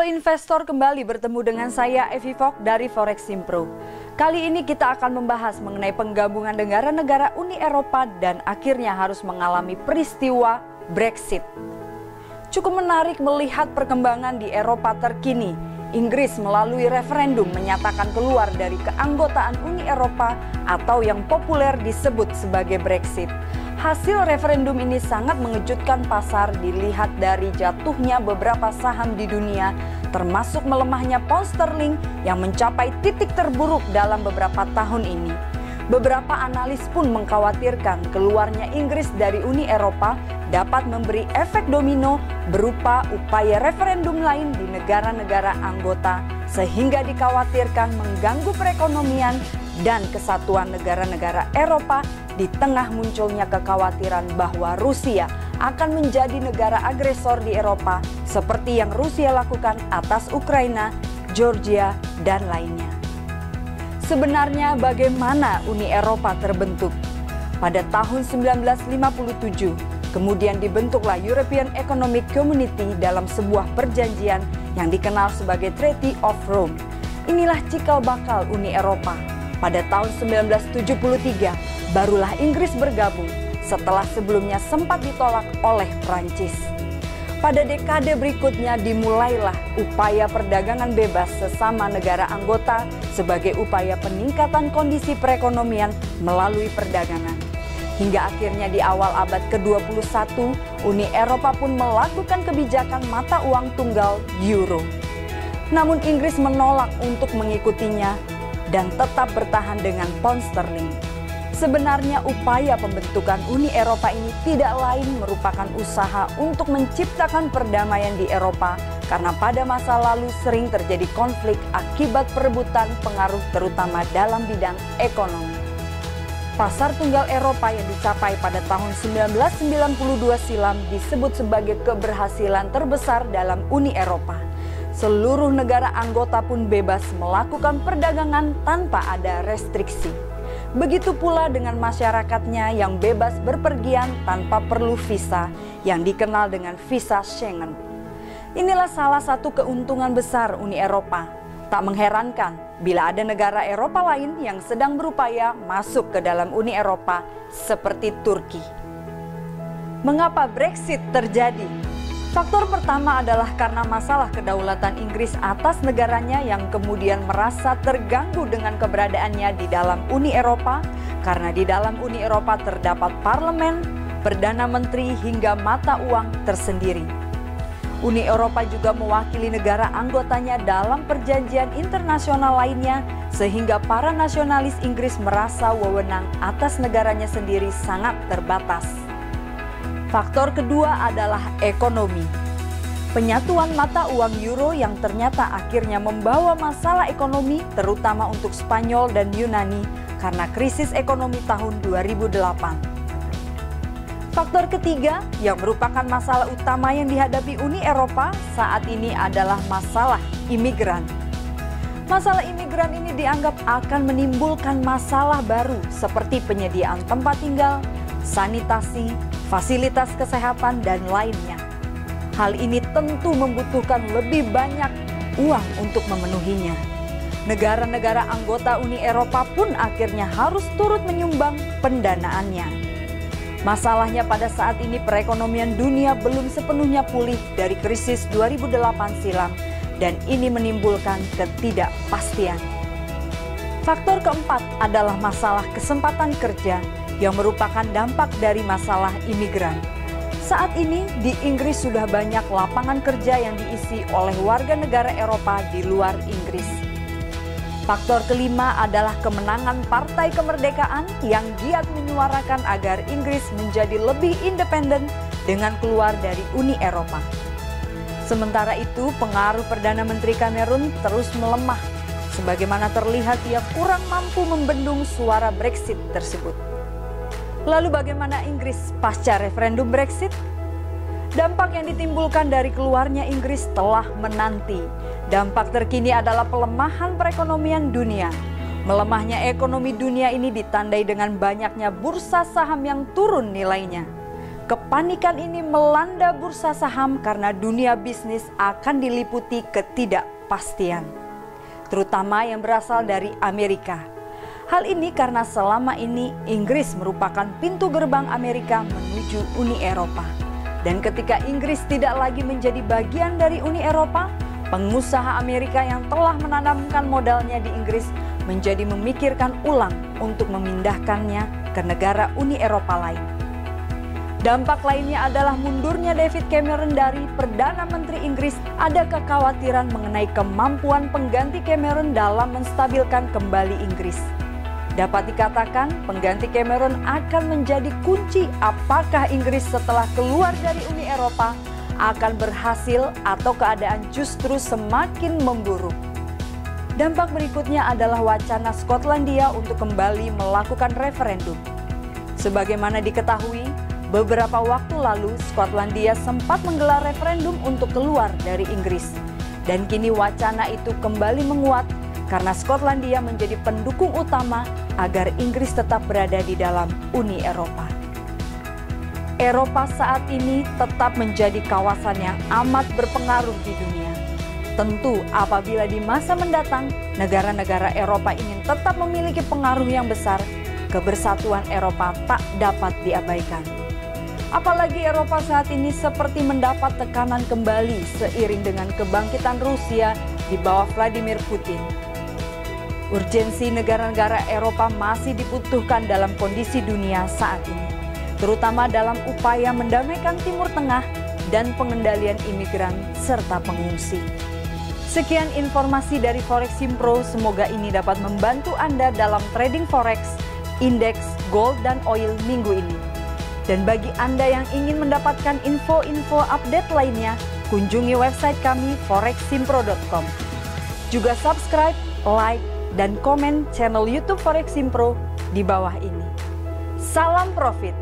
Halo investor, kembali bertemu dengan saya Evi Fok dari Foreximpro. Kali ini kita akan membahas mengenai penggabungan negara-negara Uni Eropa dan akhirnya harus mengalami peristiwa Brexit. Cukup menarik melihat perkembangan di Eropa terkini. Inggris melalui referendum menyatakan keluar dari keanggotaan Uni Eropa atau yang populer disebut sebagai Brexit. Hasil referendum ini sangat mengejutkan pasar dilihat dari jatuhnya beberapa saham di dunia, termasuk melemahnya pound sterling yang mencapai titik terburuk dalam beberapa tahun ini. Beberapa analis pun mengkhawatirkan keluarnya Inggris dari Uni Eropa dapat memberi efek domino berupa upaya referendum lain di negara-negara anggota, sehingga dikhawatirkan mengganggu perekonomian dan kesatuan negara-negara Eropa di tengah munculnya kekhawatiran bahwa Rusia akan menjadi negara agresor di Eropa seperti yang Rusia lakukan atas Ukraina, Georgia, dan lainnya. Sebenarnya bagaimana Uni Eropa terbentuk? Pada tahun 1957, kemudian dibentuklah European Economic Community dalam sebuah perjanjian yang dikenal sebagai Treaty of Rome. Inilah cikal bakal Uni Eropa. Pada tahun 1973, barulah Inggris bergabung setelah sebelumnya sempat ditolak oleh Prancis. Pada dekade berikutnya dimulailah upaya perdagangan bebas sesama negara anggota sebagai upaya peningkatan kondisi perekonomian melalui perdagangan. Hingga akhirnya di awal abad ke-21, Uni Eropa pun melakukan kebijakan mata uang tunggal euro. Namun Inggris menolak untuk mengikutinya dan tetap bertahan dengan pound sterling. Sebenarnya upaya pembentukan Uni Eropa ini tidak lain merupakan usaha untuk menciptakan perdamaian di Eropa karena pada masa lalu sering terjadi konflik akibat perebutan pengaruh terutama dalam bidang ekonomi. Pasar tunggal Eropa yang dicapai pada tahun 1992 silam disebut sebagai keberhasilan terbesar dalam Uni Eropa. Seluruh negara anggota pun bebas melakukan perdagangan tanpa ada restriksi. Begitu pula dengan masyarakatnya yang bebas berpergian tanpa perlu visa yang dikenal dengan visa Schengen. Inilah salah satu keuntungan besar Uni Eropa. Tak mengherankan bila ada negara Eropa lain yang sedang berupaya masuk ke dalam Uni Eropa seperti Turki. Mengapa Brexit terjadi? Faktor pertama adalah karena masalah kedaulatan Inggris atas negaranya yang kemudian merasa terganggu dengan keberadaannya di dalam Uni Eropa, karena di dalam Uni Eropa terdapat parlemen, perdana menteri hingga mata uang tersendiri. Uni Eropa juga mewakili negara anggotanya dalam perjanjian internasional lainnya, sehingga para nasionalis Inggris merasa wewenang atas negaranya sendiri sangat terbatas. Faktor kedua adalah ekonomi. Penyatuan mata uang euro yang ternyata akhirnya membawa masalah ekonomi terutama untuk Spanyol dan Yunani karena krisis ekonomi tahun 2008. Faktor ketiga yang merupakan masalah utama yang dihadapi Uni Eropa saat ini adalah masalah imigran. Masalah imigran ini dianggap akan menimbulkan masalah baru seperti penyediaan tempat tinggal, sanitasi, fasilitas kesehatan, dan lainnya. Hal ini tentu membutuhkan lebih banyak uang untuk memenuhinya. Negara-negara anggota Uni Eropa pun akhirnya harus turut menyumbang pendanaannya. Masalahnya pada saat ini perekonomian dunia belum sepenuhnya pulih dari krisis 2008 silam dan ini menimbulkan ketidakpastian. Faktor keempat adalah masalah kesempatan kerja yang merupakan dampak dari masalah imigran. Saat ini di Inggris sudah banyak lapangan kerja yang diisi oleh warga negara Eropa di luar Inggris. Faktor kelima adalah kemenangan Partai Kemerdekaan yang giat menyuarakan agar Inggris menjadi lebih independen dengan keluar dari Uni Eropa. Sementara itu pengaruh Perdana Menteri Cameron terus melemah, sebagaimana terlihat ia kurang mampu membendung suara Brexit tersebut. Lalu bagaimana Inggris pasca referendum Brexit? Dampak yang ditimbulkan dari keluarnya Inggris telah menanti. Dampak terkini adalah pelemahan perekonomian dunia. Melemahnya ekonomi dunia ini ditandai dengan banyaknya bursa saham yang turun nilainya. Kepanikan ini melanda bursa saham karena dunia bisnis akan diliputi ketidakpastian, terutama yang berasal dari Amerika. Hal ini karena selama ini Inggris merupakan pintu gerbang Amerika menuju Uni Eropa. Dan ketika Inggris tidak lagi menjadi bagian dari Uni Eropa, pengusaha Amerika yang telah menanamkan modalnya di Inggris menjadi memikirkan ulang untuk memindahkannya ke negara Uni Eropa lain. Dampak lainnya adalah mundurnya David Cameron dari Perdana Menteri Inggris. Ada kekhawatiran mengenai kemampuan pengganti Cameron dalam menstabilkan kembali Inggris. Dapat dikatakan pengganti Cameron akan menjadi kunci apakah Inggris setelah keluar dari Uni Eropa akan berhasil atau keadaan justru semakin memburuk. Dampak berikutnya adalah wacana Skotlandia untuk kembali melakukan referendum. Sebagaimana diketahui, beberapa waktu lalu Skotlandia sempat menggelar referendum untuk keluar dari Inggris. Dan kini wacana itu kembali menguat karena Skotlandia menjadi pendukung utama agar Inggris tetap berada di dalam Uni Eropa. Eropa saat ini tetap menjadi kawasan yang amat berpengaruh di dunia. Tentu apabila di masa mendatang negara-negara Eropa ingin tetap memiliki pengaruh yang besar, kebersatuan Eropa tak dapat diabaikan. Apalagi Eropa saat ini seperti mendapat tekanan kembali seiring dengan kebangkitan Rusia di bawah Vladimir Putin. Urgensi negara-negara Eropa masih dibutuhkan dalam kondisi dunia saat ini, terutama dalam upaya mendamaikan Timur Tengah dan pengendalian imigran serta pengungsi. Sekian informasi dari Foreximpro, semoga ini dapat membantu Anda dalam trading forex, indeks, gold, dan oil minggu ini. Dan bagi Anda yang ingin mendapatkan info-info update lainnya, kunjungi website kami foreximpro.com. Juga subscribe, like, dan komen channel YouTube Foreximpro di bawah ini. Salam profit!